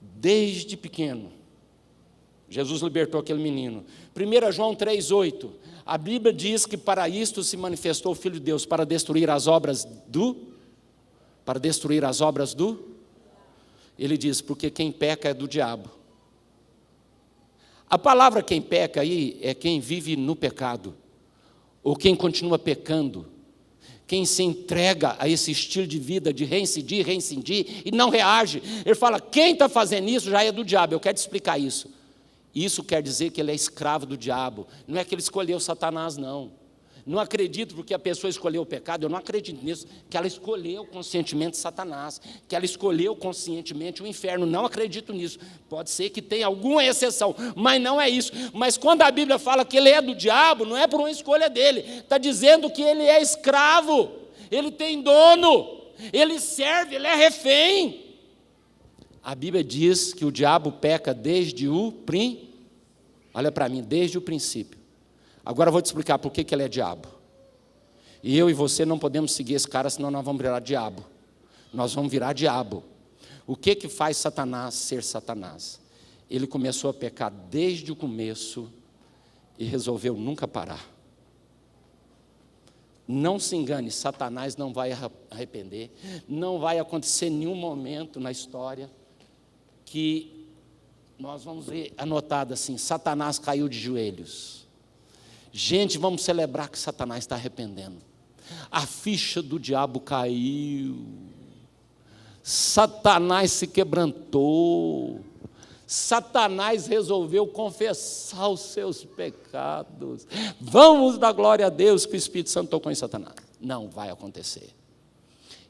Desde pequeno, Jesus libertou aquele menino. 1 João 3,8, a Bíblia diz que para isto se manifestou o Filho de Deus, para destruir as obras do... Ele diz, porque quem peca é do diabo. A palavra quem peca aí é quem vive no pecado, ou quem continua pecando, quem se entrega a esse estilo de vida de reincidir e não reage. Ele fala, quem está fazendo isso já é do diabo. Eu quero te explicar isso. Isso quer dizer que ele é escravo do diabo. Não é que ele escolheu Satanás, não. Não acredito porque a pessoa escolheu o pecado, eu não acredito nisso, que ela escolheu conscientemente Satanás, que ela escolheu conscientemente o inferno, não acredito nisso. Pode ser que tenha alguma exceção, mas não é isso. Mas quando a Bíblia fala que ele é do diabo, não é por uma escolha dele, está dizendo que ele é escravo, ele tem dono, ele serve, ele é refém. A Bíblia diz que o diabo peca desde olha para mim, desde o princípio. Agora eu vou te explicar por que ele é diabo. E eu e você não podemos seguir esse cara, senão nós vamos virar diabo. Nós vamos virar diabo. O que faz Satanás ser Satanás? Ele começou a pecar desde o começo e resolveu nunca parar. Não se engane, Satanás não vai arrepender, não vai acontecer nenhum momento na história que nós vamos ver anotado assim: Satanás caiu de joelhos. Gente, vamos celebrar que Satanás está arrependendo. A ficha do diabo caiu. Satanás se quebrantou. Satanás resolveu confessar os seus pecados. Vamos dar glória a Deus que o Espírito Santo tocou em Satanás. Não vai acontecer.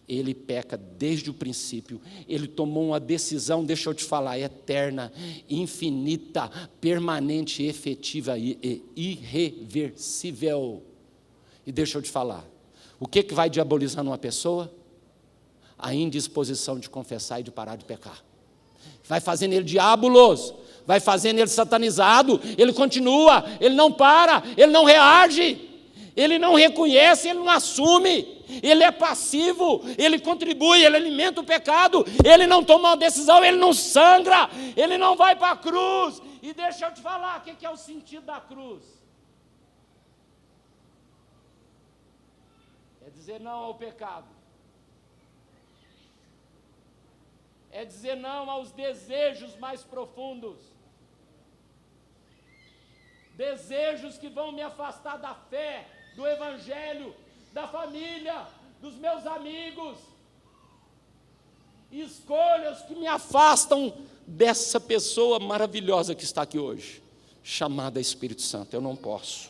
Ele peca desde o princípio. Ele tomou uma decisão, deixa eu te falar, eterna, infinita, permanente, efetiva e irreversível. E deixa eu te falar, o que vai diabolizando uma pessoa? A indisposição de confessar e de parar de pecar. Vai fazendo ele diabolos, vai fazendo ele satanizado, ele continua, ele não para, ele não reage, ele não reconhece, ele não assume, ele é passivo, ele contribui, ele alimenta o pecado, ele não toma uma decisão, ele não sangra, ele não vai para a cruz. E deixa eu te falar, o que é o sentido da cruz? É dizer não ao pecado. É dizer não aos desejos mais profundos. Desejos que vão me afastar da fé, do evangelho, da família, dos meus amigos. Escolhas que me afastam dessa pessoa maravilhosa que está aqui hoje, chamada Espírito Santo. Eu não posso.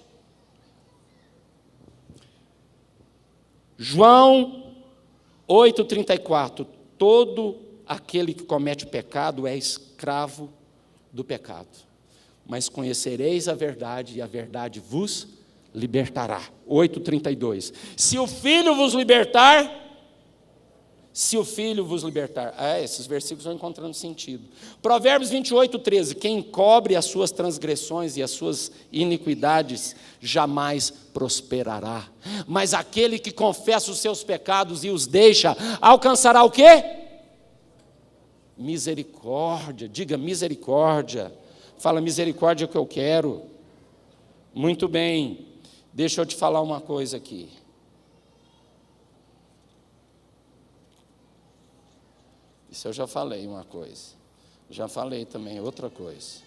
João 8,34. Todo aquele que comete pecado é escravo do pecado. Mas conhecereis a verdade, e a verdade vos libertará. 8,32. Se o Filho vos libertar, esses versículos vão encontrando sentido. Provérbios 28,13. Quem encobre as suas transgressões e as suas iniquidades jamais prosperará. Mas aquele que confessa os seus pecados e os deixa, alcançará o quê? Misericórdia. Diga misericórdia. Fala, misericórdia que eu quero. Muito bem. Deixa eu te falar uma coisa aqui. Isso eu já falei uma coisa. Já falei também outra coisa.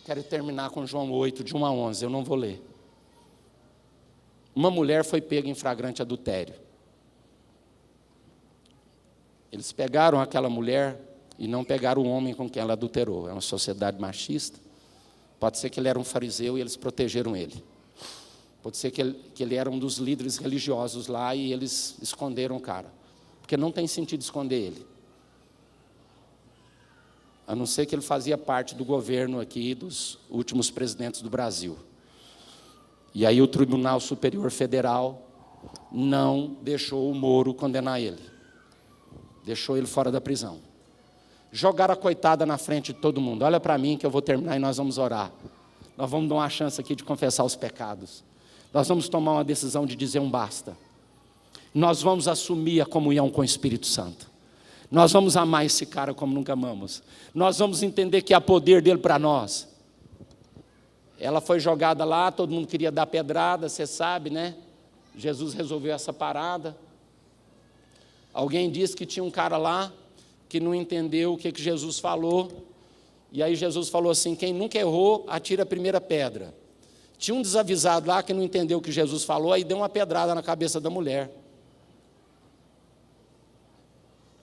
Quero terminar com João 8, de 1 a 11. Eu não vou ler. Uma mulher foi pega em flagrante adultério. Eles pegaram aquela mulher e não pegaram o homem com quem ela adulterou. É uma sociedade machista. Pode ser que ele era um fariseu e eles protegeram ele. Pode ser que ele era um dos líderes religiosos lá e eles esconderam o cara. Porque não tem sentido esconder ele. A não ser que ele fazia parte do governo aqui dos últimos presidentes do Brasil. E aí o Tribunal Superior Federal não deixou o Moro condenar ele. Deixou ele fora da prisão. Jogaram a coitada na frente de todo mundo. Olha para mim que eu vou terminar e nós vamos orar. Nós vamos dar uma chance aqui de confessar os pecados. Nós vamos tomar uma decisão de dizer um basta. Nós vamos assumir a comunhão com o Espírito Santo. Nós vamos amar esse cara como nunca amamos. Nós vamos entender que há poder dele para nós. Ela foi jogada lá, todo mundo queria dar pedrada, você sabe, né? Jesus resolveu essa parada. Alguém disse que tinha um cara lá que não entendeu o que Jesus falou. E aí Jesus falou assim: quem nunca errou, atira a primeira pedra. Tinha um desavisado lá que não entendeu o que Jesus falou, aí deu uma pedrada na cabeça da mulher.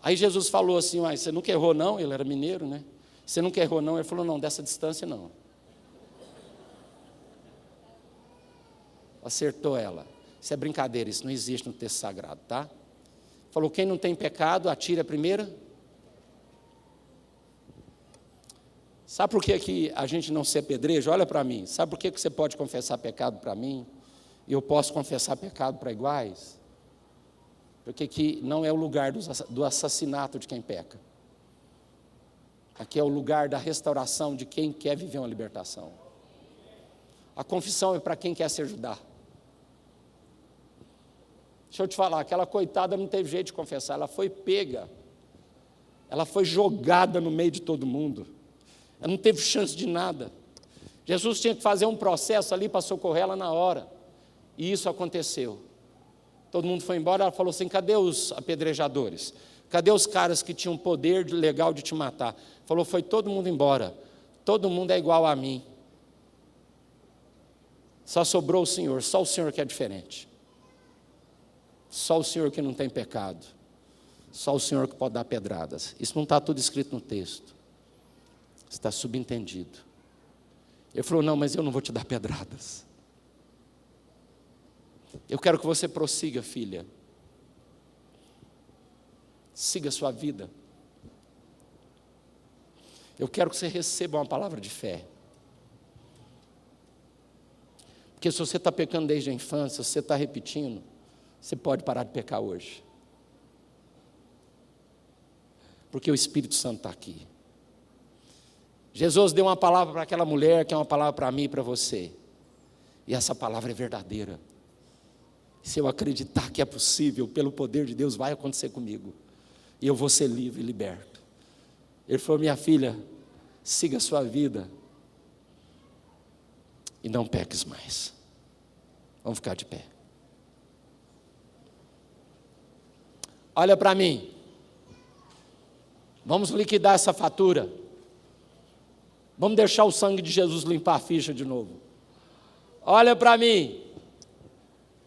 Aí Jesus falou assim: uai, você nunca errou não? Ele era mineiro, né? Você nunca errou não? Ele falou: não, dessa distância não. Acertou ela. Isso é brincadeira, isso não existe no texto sagrado, tá? Falou: quem não tem pecado, atira a primeira. Sabe por que a gente não se apedreja? Olha para mim. Sabe por que você pode confessar pecado para mim e eu posso confessar pecado para iguais? Porque aqui não é o lugar do assassinato de quem peca. Aqui é o lugar da restauração de quem quer viver uma libertação. A confissão é para quem quer se ajudar. Deixa eu te falar, aquela coitada não teve jeito de confessar, ela foi pega. Ela foi jogada no meio de todo mundo. Ela não teve chance de nada. Jesus tinha que fazer um processo ali para socorrer ela na hora. E isso aconteceu. Todo mundo foi embora, ela falou assim: cadê os apedrejadores? Cadê os caras que tinham poder legal de te matar? Falou, foi todo mundo embora. Todo mundo é igual a mim. Só sobrou o Senhor, só o Senhor que é diferente. Só o Senhor que não tem pecado. Só o Senhor que pode dar pedradas. Isso não está tudo escrito no texto. Está subentendido. Ele falou, não, mas eu não vou te dar pedradas. Eu quero que você prossiga, filha. Siga a sua vida. Eu quero que você receba uma palavra de fé. Porque se você está pecando desde a infância, se você está repetindo, você pode parar de pecar hoje. Porque o Espírito Santo está aqui. Jesus deu uma palavra para aquela mulher, que é uma palavra para mim e para você. E essa palavra é verdadeira. Se eu acreditar que é possível, pelo poder de Deus, vai acontecer comigo. E eu vou ser livre e liberto. Ele falou, minha filha, siga a sua vida. E não peques mais. Vamos ficar de pé. Olha para mim. Vamos liquidar essa fatura. Vamos deixar o sangue de Jesus limpar a ficha de novo. Olha para mim.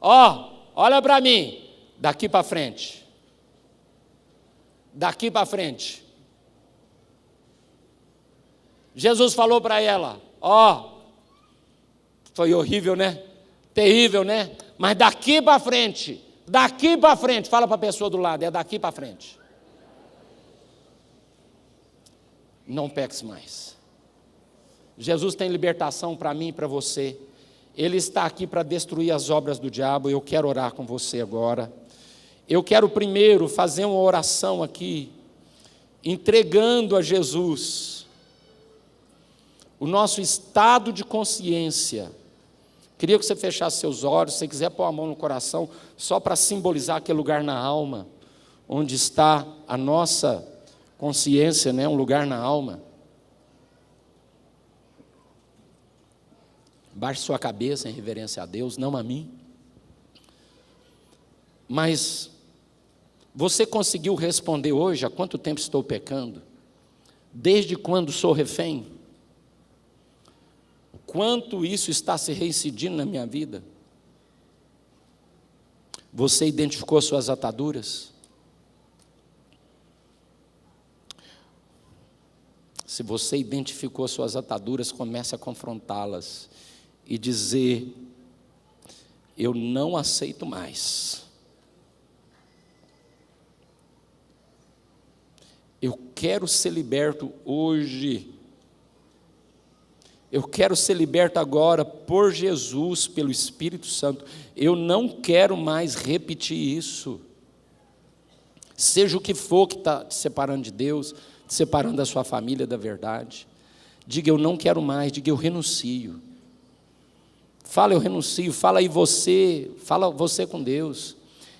Olha para mim. Daqui para frente. Daqui para frente. Jesus falou para ela, foi horrível, né? Terrível, né? Mas daqui para frente, fala para a pessoa do lado, é daqui para frente. Não peques mais. Jesus tem libertação para mim e para você. Ele está aqui para destruir as obras do diabo. Eu quero orar com você agora. Eu quero primeiro fazer uma oração aqui, entregando a Jesus o nosso estado de consciência. Queria que você fechasse seus olhos, se você quiser pôr a mão no coração, só para simbolizar aquele lugar na alma, onde está a nossa consciência, né? Um lugar na alma. Baixe sua cabeça em reverência a Deus, não a mim. Mas você conseguiu responder hoje há quanto tempo estou pecando? Desde quando sou refém? Quanto isso está se reincidindo na minha vida? Você identificou suas ataduras? Se você identificou suas ataduras, comece a confrontá-las e dizer, eu não aceito mais. Eu quero ser liberto hoje. Eu quero ser liberto agora por Jesus, pelo Espírito Santo. Eu não quero mais repetir isso. Seja o que for que está te separando de Deus, te separando da sua família, da verdade. Diga, eu não quero mais. Diga, eu renuncio. Fala, eu renuncio. Fala aí você. Fala você com Deus.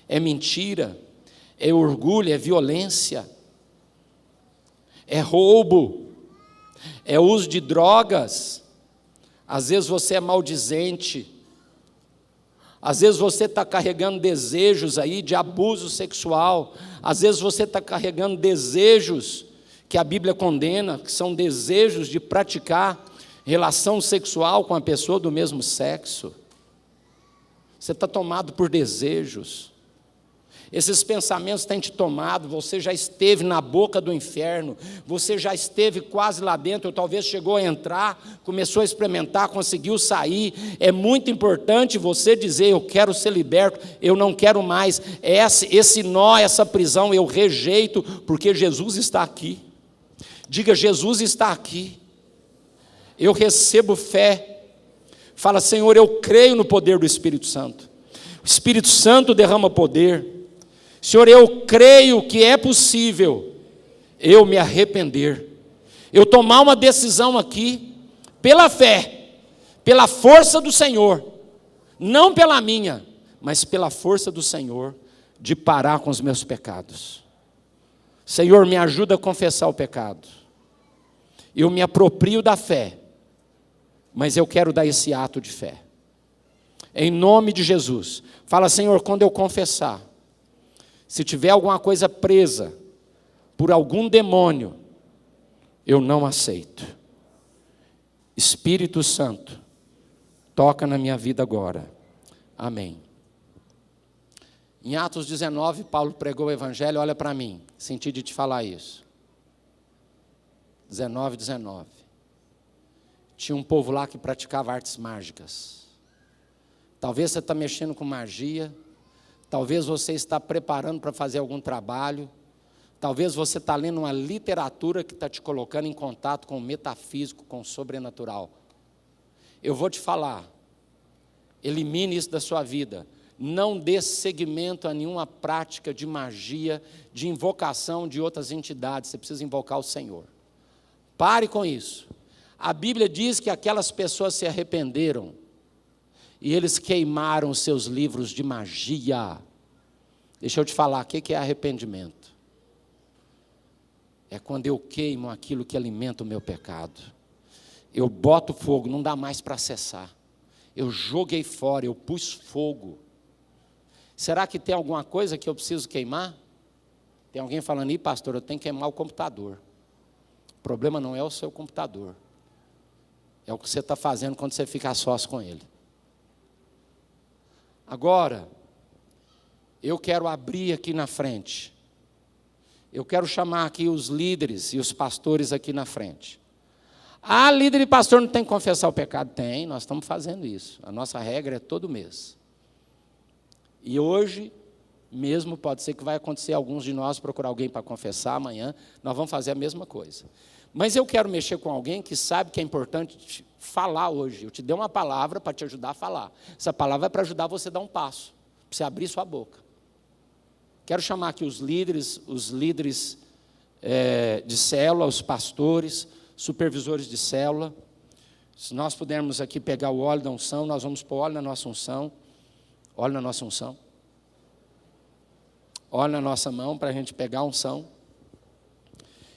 É mentira, é orgulho, é violência, é roubo, é uso de drogas. Às vezes você é maldizente. Às vezes você está carregando desejos aí de abuso sexual. Às vezes você está carregando desejos que a Bíblia condena, que são desejos de praticar relação sexual com a pessoa do mesmo sexo. Você está tomado por desejos. Esses pensamentos têm te tomado, você já esteve na boca do inferno, você já esteve quase lá dentro, ou talvez chegou a entrar, começou a experimentar, conseguiu sair. É muito importante você dizer, eu quero ser liberto, eu não quero mais. Esse nó, essa prisão eu rejeito, porque Jesus está aqui. Diga, Jesus está aqui. Eu recebo fé. Fala, Senhor, eu creio no poder do Espírito Santo. O Espírito Santo derrama poder. Senhor, eu creio que é possível eu me arrepender, eu tomar uma decisão aqui, pela fé, pela força do Senhor, não pela minha, mas pela força do Senhor, de parar com os meus pecados. Senhor, me ajuda a confessar o pecado. Eu me aproprio da fé, mas eu quero dar esse ato de fé. Em nome de Jesus. Fala, Senhor, quando eu confessar, se tiver alguma coisa presa por algum demônio, eu não aceito. Espírito Santo, toca na minha vida agora. Amém. Em Atos 19, Paulo pregou o evangelho, olha para mim, senti de te falar isso. 19. Tinha um povo lá que praticava artes mágicas. Talvez você está mexendo com magia, talvez você está preparando para fazer algum trabalho, talvez você está lendo uma literatura que está te colocando em contato com o metafísico, com o sobrenatural. Eu vou te falar, elimine isso da sua vida. Não dê seguimento a nenhuma prática de magia, de invocação de outras entidades. Você precisa invocar o Senhor. Pare com isso. A Bíblia diz que aquelas pessoas se arrependeram e eles queimaram os seus livros de magia. Deixa eu te falar, o que é arrependimento? É quando eu queimo aquilo que alimenta o meu pecado. Eu boto fogo, não dá mais para acessar. Eu joguei fora, eu pus fogo. Será que tem alguma coisa que eu preciso queimar? Tem alguém falando, pastor, eu tenho que queimar o computador. O problema não é o seu computador. É o que você está fazendo quando você fica a sós com ele. Agora, eu quero abrir aqui na frente. Eu quero chamar aqui os líderes e os pastores aqui na frente. Ah, líder e pastor não tem que confessar o pecado? Tem, nós estamos fazendo isso. A nossa regra é todo mês. E hoje mesmo pode ser que vai acontecer alguns de nós procurar alguém para confessar amanhã, nós vamos fazer a mesma coisa. Mas eu quero mexer com alguém que sabe que é importante falar hoje. Eu te dei uma palavra para te ajudar a falar. Essa palavra é para ajudar você a dar um passo, para você abrir sua boca. Quero chamar aqui os líderes de célula, os pastores, supervisores de célula. Se nós pudermos aqui pegar o óleo da unção, nós vamos pôr óleo na nossa unção. Óleo na nossa unção. Óleo na nossa mão para a gente pegar a unção.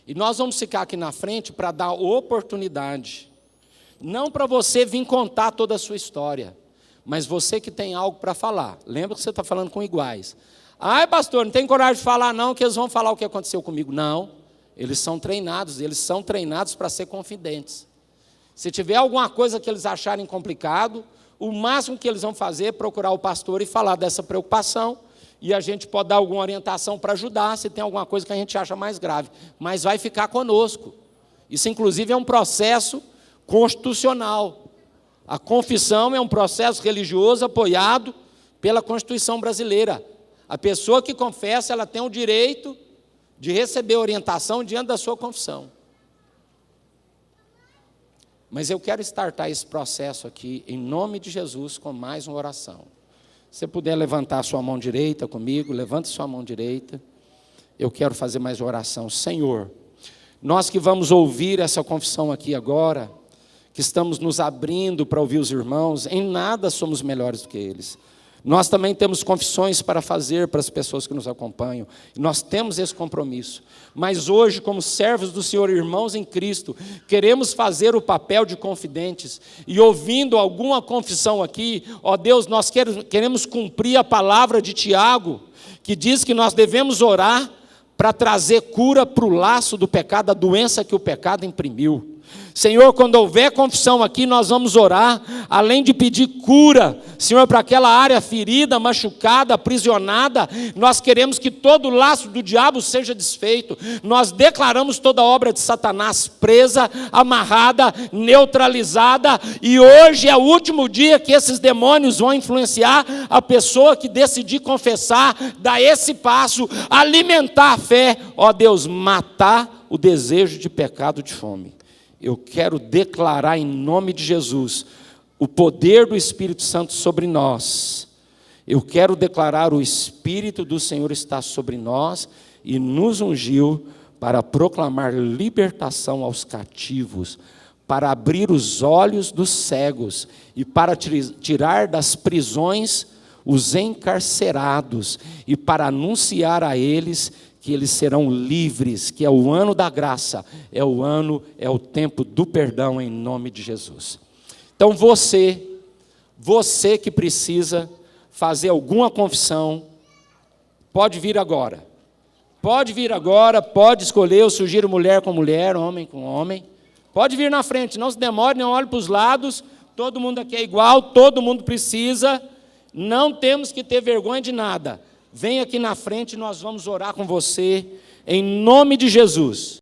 E nós vamos ficar aqui na frente para dar oportunidade. Não para você vir contar toda a sua história, mas você que tem algo para falar. Lembra que você está falando com iguais. Ai, pastor, não tem coragem de falar não, que eles vão falar o que aconteceu comigo. Não, eles são treinados para ser confidentes. Se tiver alguma coisa que eles acharem complicado, o máximo que eles vão fazer é procurar o pastor e falar dessa preocupação, e a gente pode dar alguma orientação para ajudar, se tem alguma coisa que a gente acha mais grave, mas vai ficar conosco. Isso, inclusive, é um processo constitucional. A confissão é um processo religioso apoiado pela Constituição brasileira. A pessoa que confessa, ela tem o direito de receber orientação diante da sua confissão. Mas eu quero startar esse processo aqui, em nome de Jesus, com mais uma oração. Se você puder levantar a sua mão direita comigo, levante sua mão direita. Eu quero fazer mais uma oração. Senhor, nós que vamos ouvir essa confissão aqui agora, que estamos nos abrindo para ouvir os irmãos, em nada somos melhores do que eles. Nós também temos confissões para fazer para as pessoas que nos acompanham. Nós temos esse compromisso. Mas hoje, como servos do Senhor, irmãos em Cristo, queremos fazer o papel de confidentes. E ouvindo alguma confissão aqui, ó Deus, nós queremos cumprir a palavra de Tiago, que diz que nós devemos orar para trazer cura para o laço do pecado, a doença que o pecado imprimiu. Senhor, quando houver confissão aqui, nós vamos orar, além de pedir cura, Senhor, para aquela área ferida, machucada, aprisionada, nós queremos que todo o laço do diabo seja desfeito. Nós declaramos toda a obra de Satanás presa, amarrada, neutralizada, e hoje é o último dia que esses demônios vão influenciar a pessoa que decidir confessar, dar esse passo, alimentar a fé, ó Deus, matar o desejo de pecado, de fome. Eu quero declarar em nome de Jesus o poder do Espírito Santo sobre nós. Eu quero declarar o Espírito do Senhor está sobre nós e nos ungiu para proclamar libertação aos cativos, para abrir os olhos dos cegos e para tirar das prisões os encarcerados e para anunciar a eles que eles serão livres, que é o ano da graça, é o tempo do perdão em nome de Jesus. Então você que precisa fazer alguma confissão, pode vir agora. Pode vir agora, pode escolher, eu sugiro mulher com mulher, homem com homem. Pode vir na frente, não se demore, não olhe para os lados, todo mundo aqui é igual, todo mundo precisa, não temos que ter vergonha de nada. Vem aqui na frente, nós vamos orar com você, em nome de Jesus.